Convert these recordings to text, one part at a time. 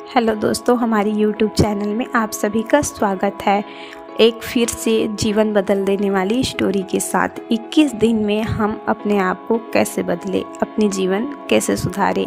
Hello दोस्तों, हमारी YouTube channel में आप सभी का स्वागत है। एक फिर से जीवन बदल देने वाली स्टोरी के साथ 21 दिन में हम अपने आप को कैसे बदले, अपनी जीवन कैसे सुधारे।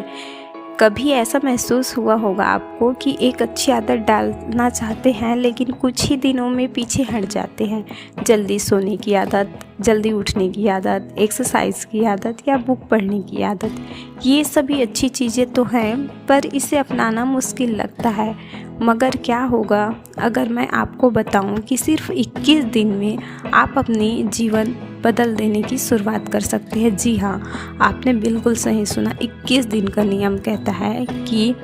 कभी ऐसा महसूस हुआ होगा आपको कि एक अच्छी आदत डालना चाहते हैं लेकिन कुछ ही दिनों में पीछे हट जाते हैं। जल्दी सोने की आदत, जल्दी उठने की आदत, एक्सरसाइज की आदत या बुक पढ़ने की आदत, ये सभी अच्छी चीज़ें तो हैं पर इसे अपनाना मुश्किल लगता है। मगर क्या होगा अगर मैं आपको बताऊं कि सिर्फ 21 दिन में आप अपनी जीवन बदल देने की शुरुआत कर सकते हैं। जी हाँ, आपने बिल्कुल सही सुना। 21 दिन का नियम कहता है कि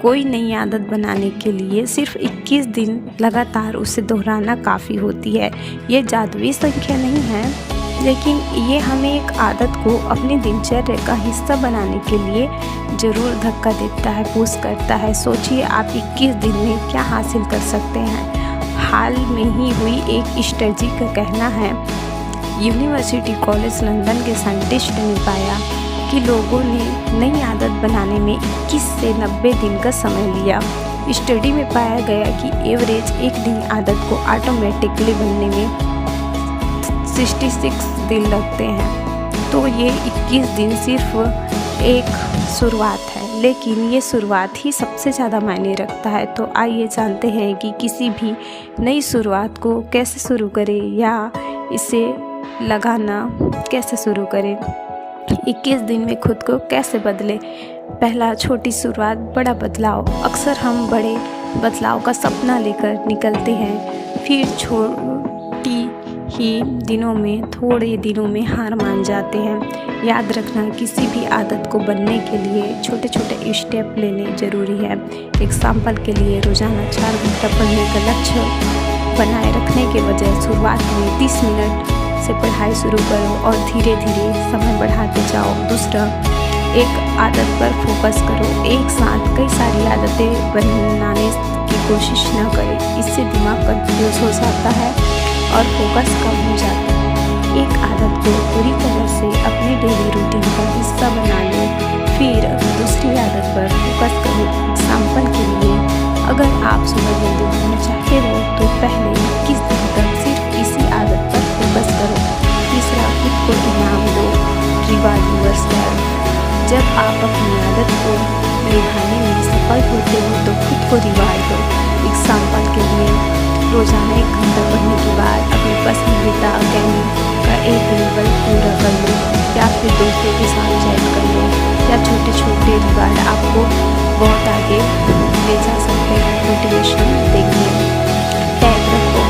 कोई नई आदत बनाने के लिए सिर्फ 21 दिन लगातार उसे दोहराना काफ़ी होती है। ये जादुई संख्या नहीं है, लेकिन ये हमें एक आदत को अपनी दिनचर्या का हिस्सा बनाने के लिए ज़रूर धक्का देता है, पुश करता है। सोचिए आप 21 दिन में क्या हासिल कर सकते हैं। हाल में ही हुई एक स्टडी का कहना है, यूनिवर्सिटी कॉलेज लंदन के साइंटिस्ट ने पाया कि लोगों ने नई आदत बनाने में 21 से 90 दिन का समय लिया। स्टडी में पाया गया कि एवरेज एक नई आदत को ऑटोमेटिकली बनने में 66 दिन लगते हैं। तो ये 21 दिन सिर्फ एक शुरुआत है, लेकिन ये शुरुआत ही सबसे ज़्यादा मायने रखता है। तो आइए जानते हैं कि किसी भी नई शुरुआत को कैसे शुरू करें या इसे लगाना कैसे शुरू करें। 21 दिन में खुद को कैसे बदलें। पहला, छोटी शुरुआत, बड़ा बदलाव। अक्सर हम बड़े बदलाव का सपना लेकर निकलते हैं, फिर छोटी ही दिनों में, थोड़े दिनों में हार मान जाते हैं। याद रखना, किसी भी आदत को बनने के लिए छोटे छोटे स्टेप लेने ज़रूरी है। एग्जाम्पल के लिए रोज़ाना 4 घंटा पढ़ने का लक्ष्य बनाए रखने के बजाय शुरुआत में 30 मिनट से पढ़ाई शुरू करो और धीरे धीरे समय बढ़ाते जाओ। दूसरा, एक आदत पर फोकस करो। एक साथ कई सारी आदतें बनाने की कोशिश न करें, इससे दिमाग कंफ्यूज हो जाता है और फोकस कम हो जाता है। एक आदत को पूरी तरह से अपने डेली रूटीन का हिस्सा बना लो, फिर दूसरी आदत पर फोकस करो। एग्जाम्पल के लिए, अगर आप सुबह जल्दी उठना चाहते हो तो पहले 21 दिन तक सिर्फ इसी आदत पर फोकस करो। तीसरा, खुद को इनाम दो, रिवार्ड योरसेल्फ। जब आप अपनी आदत को निभाने में सफल होते हो तो खुद को रिवार्ड दो। एग्जाम्पल के लिए, रोज़ाना 1 घंटा पढ़ने के बाद अपनी पसंदीदा ज्ञान का एक लेवल पूरा कर लो, या फिर दोस्तों के साथ चैट कर लो। या छोटे छोटे रिवार्ड आपको बहुत आगे ले जा सकते हैं। मोटिवेशन देखिए, टैग रखो।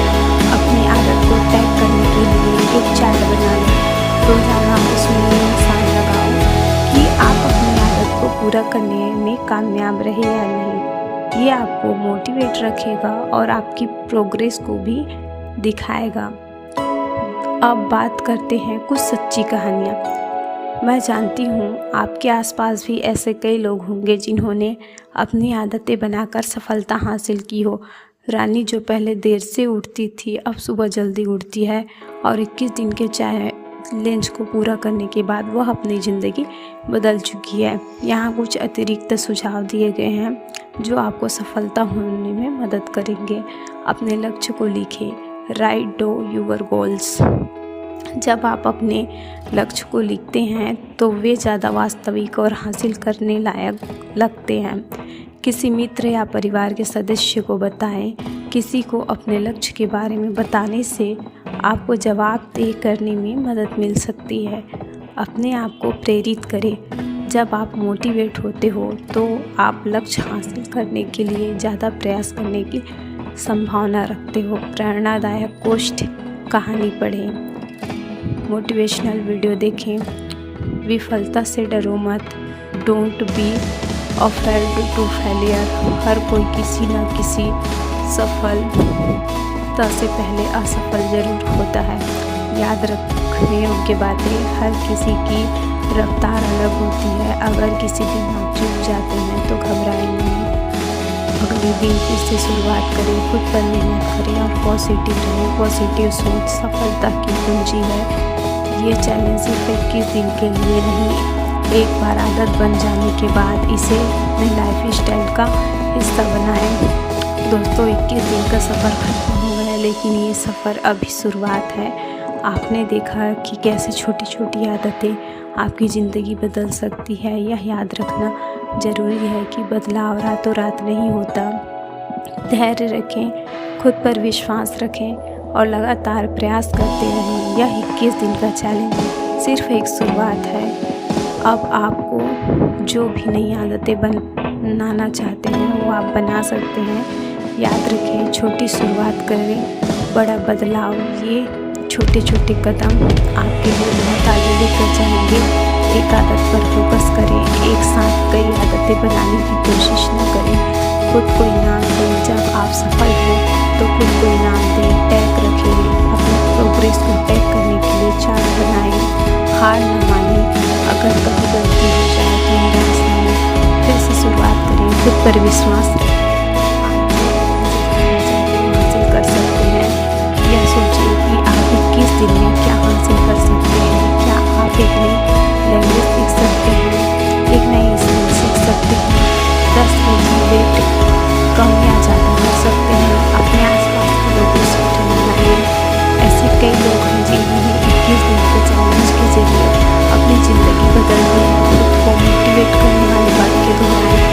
अपनी आदत को टैग करने के लिए एक चार्ट बना लो। रोज़ाना उसमें निशान लगाओ कि आप अपनी आदत को पूरा करने में कामयाब रहे या नहीं। ये आपको मोटिवेट रखेगा और आपकी प्रोग्रेस को भी दिखाएगा। अब बात करते हैं कुछ सच्ची कहानियाँ। मैं जानती हूँ आपके आसपास भी ऐसे कई लोग होंगे जिन्होंने अपनी आदतें बनाकर सफलता हासिल की हो। रानी जो पहले देर से उठती थी अब सुबह जल्दी उठती है और 21 दिन के चैलेंज को पूरा करने के बाद वह अपनी ज़िंदगी बदल चुकी है। यहाँ कुछ अतिरिक्त सुझाव दिए गए हैं जो आपको सफलता होने में मदद करेंगे। अपने लक्ष्य को लिखें। Write down your goals. जब आप अपने लक्ष्य को लिखते हैं तो वे ज़्यादा वास्तविक और हासिल करने लायक लगते हैं। किसी मित्र या परिवार के सदस्य को बताएं। किसी को अपने लक्ष्य के बारे में बताने से आपको जवाब तय करने में मदद मिल सकती है। अपने आप को प्रेरित करें। जब आप मोटिवेट होते हो तो आप लक्ष्य हासिल करने के लिए ज़्यादा प्रयास करने की संभावना रखते हो। प्रेरणादायक पोस्ट, कहानी पढ़ें, मोटिवेशनल वीडियो देखें। विफलता से डरो मत। Don't be afraid to failure. हर कोई किसी न किसी सफलता से पहले असफल जरूर होता है। याद रखने योग्य बातें, हर किसी की रफ्तार अलग होती है। अगर किसी दिन आप चूक जाते हैं तो घबराएं नहीं। अगले दिन फिर से शुरुआत करें, खुद पर मेहनत करें और पॉजिटिव रहें। पॉजिटिव सोच सफलता की कुंजी है। ये चैलेंज सिर्फ 21 दिन के लिए नहीं, एक बार आदत बन जाने के बाद इसे अपने लाइफ स्टाइल का हिस्सा बनाएं। दोस्तों 21 दिन का सफ़र खत्म हो गया, लेकिन ये सफ़र अभी शुरुआत है। आपने देखा कि कैसे छोटी छोटी आदतें आपकी ज़िंदगी बदल सकती है। यह याद रखना ज़रूरी है कि बदलाव रातों रात नहीं होता। धैर्य रखें, खुद पर विश्वास रखें और लगातार प्रयास करते रहें। यह 21 दिन का चैलेंज सिर्फ एक शुरुआत है। अब आपको जो भी नई आदतें बनाना चाहते हैं वो आप बना सकते हैं। याद रखें, छोटी शुरुआत करें, बड़ा बदलाव। ये छोटे छोटे कदम आपके लिए बहुत आगे लेकर जाएंगे। एक आदत पर फोकस करें, एक साथ कई आदतें बनाने की कोशिश न करें। खुद को इनाम दें, जब आप सफल हो तो खुद को इनाम दें। टैग रखें, अपने प्रोग्रेस को टैग करने के लिए चार्ट बनाएं। हार न मानें, अगर कभी गलती हो जाए तो निराश न हों, फिर से शुरुआत करें। खुद पर विश्वास कर सकते हैं। यह सोचिए कि आप 21 दिन में क्या हासिल कर सकते हैं। क्या आप एक नई लैंग्वेज सीख सकते हैं, एक नई स्किल सीख सकते हैं, 10 kg वेट कम या ज़्यादा कर सकते हैं। अपने आसपास के लोगों से मिलाइए। ऐसे कई लोग हैं जिन्होंने 21 दिन के चैलेंज के जरिए अपनी ज़िंदगी बदल दी है। खुद को मोटिवेट करने वाली बातें दोहराएं।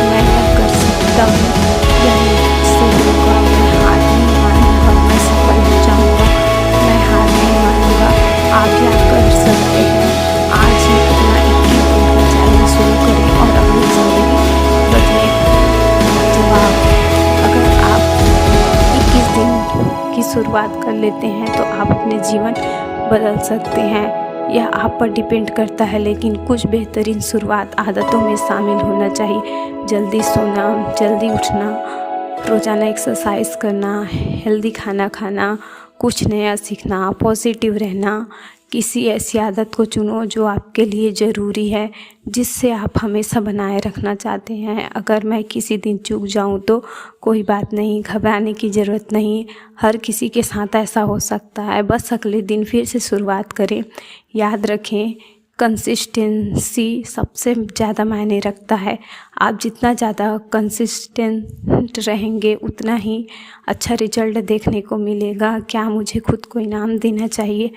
मैं यह कर सकता हूँ, यह मुझसे होगा, मैं हार नहीं मानूंगा, मैं सफल हो जाऊंगा, मैं हार नहीं मानूंगा। आप क्या कर सकते हैं? आज ही अपना 21 दिन का चैलेंज शुरू करें और अपनी ज़िंदगी बदलें। जवाब: अगर आप 21 दिन की शुरुआत कर लेते हैं तो आप अपने जीवन बदल सकते हैं। यह आप पर डिपेंड करता है, लेकिन कुछ बेहतरीन शुरुआत आदतों में शामिल होना चाहिए। जल्दी सोना, जल्दी उठना, रोज़ाना एक्सरसाइज करना, हेल्दी खाना खाना, कुछ नया सीखना, पॉजिटिव रहना। किसी ऐसी आदत को चुनो जो आपके लिए ज़रूरी है, जिससे आप हमेशा बनाए रखना चाहते हैं। अगर मैं किसी दिन चूक जाऊं तो कोई बात नहीं, घबराने की ज़रूरत नहीं। हर किसी के साथ ऐसा हो सकता है। बस अगले दिन फिर से शुरुआत करें। याद रखें, कंसिस्टेंसी सबसे ज़्यादा मायने रखता है। आप जितना ज़्यादा कंसिस्टेंट रहेंगे उतना ही अच्छा रिजल्ट देखने को मिलेगा। क्या मुझे खुद को इनाम देना चाहिए?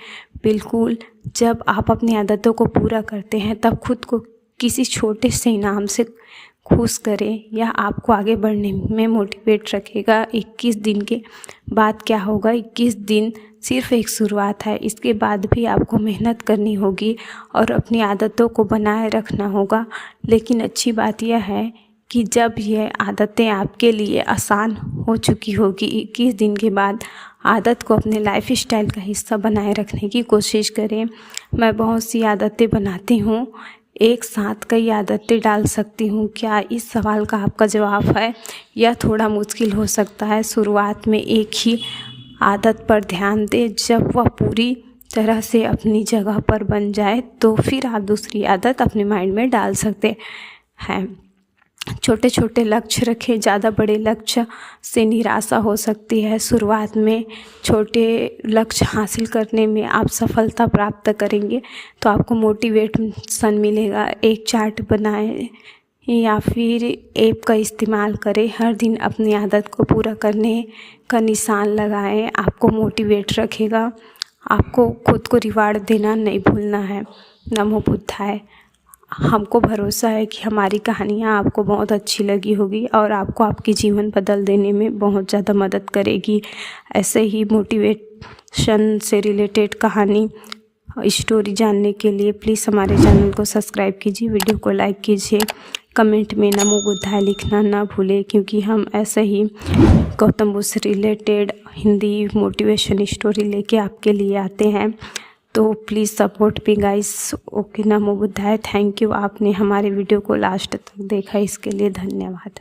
बिल्कुल। जब आप अपनी आदतों को पूरा करते हैं तब खुद को किसी छोटे से इनाम से खुश करें। यह आपको आगे बढ़ने में मोटिवेट रखेगा। 21 दिन के बाद क्या होगा? 21 दिन सिर्फ एक शुरुआत है। इसके बाद भी आपको मेहनत करनी होगी और अपनी आदतों को बनाए रखना होगा। लेकिन अच्छी बात यह है कि जब ये आदतें आपके लिए आसान हो चुकी होगी, 21 दिन के बाद आदत को अपने लाइफ स्टाइल का हिस्सा बनाए रखने की कोशिश करें। मैं बहुत सी आदतें बनाती हूँ, एक साथ कई आदतें डाल सकती हूँ। क्या इस सवाल का आपका जवाब है? यह थोड़ा मुश्किल हो सकता है। शुरुआत में एक ही आदत पर ध्यान दें। जब वह पूरी तरह से अपनी जगह पर बन जाए तो फिर आप दूसरी आदत अपने माइंड में डाल सकते हैं। छोटे छोटे लक्ष्य रखें, ज़्यादा बड़े लक्ष्य से निराशा हो सकती है। शुरुआत में छोटे लक्ष्य हासिल करने में आप सफलता प्राप्त करेंगे तो आपको मोटिवेशन मिलेगा। एक चार्ट बनाएं या फिर ऐप का इस्तेमाल करें। हर दिन अपनी आदत को पूरा करने का निशान लगाएं। आपको मोटिवेट रखेगा। आपको खुद को रिवार्ड देना नहीं भूलना है। नमो बुद्धाय। हमको भरोसा है कि हमारी कहानियाँ आपको बहुत अच्छी लगी होगी और आपको आपके जीवन बदल देने में बहुत ज़्यादा मदद करेगी। ऐसे ही मोटिवेशन से रिलेटेड कहानी स्टोरी जानने के लिए प्लीज़ हमारे चैनल को सब्सक्राइब कीजिए, वीडियो को लाइक कीजिए, कमेंट में नमो बुद्धाय लिखना ना भूलें, क्योंकि हम ऐसे ही गौतम बुद्ध से रिलेटेड हिंदी मोटिवेशन स्टोरी लेके आपके लिए आते हैं। तो please support me guys. Okay, NaMo बुद्धाय। Thank you, आपने हमारे वीडियो को लास्ट तक देखा, इसके लिए धन्यवाद।